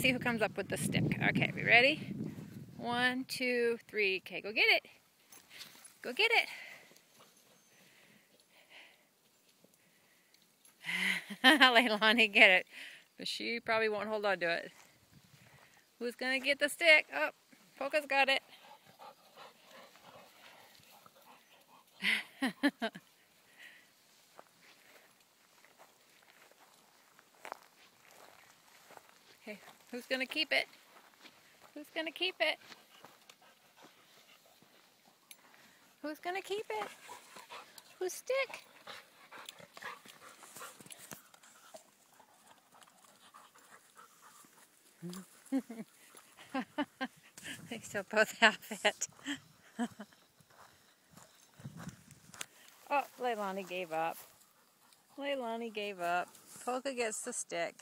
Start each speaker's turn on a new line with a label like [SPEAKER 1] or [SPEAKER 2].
[SPEAKER 1] See who comes up with the stick. Okay, we ready? 1, 2, 3. Okay, go get it. Go get it. Leilani, get it. But she probably won't hold on to it. Who's gonna get the stick? Oh, Polka's got it. Okay, who's gonna keep it? Who's gonna keep it? Who's gonna keep it? Whose stick? They still both have it. Oh, Leilani gave up. Leilani gave up. Polka gets the stick.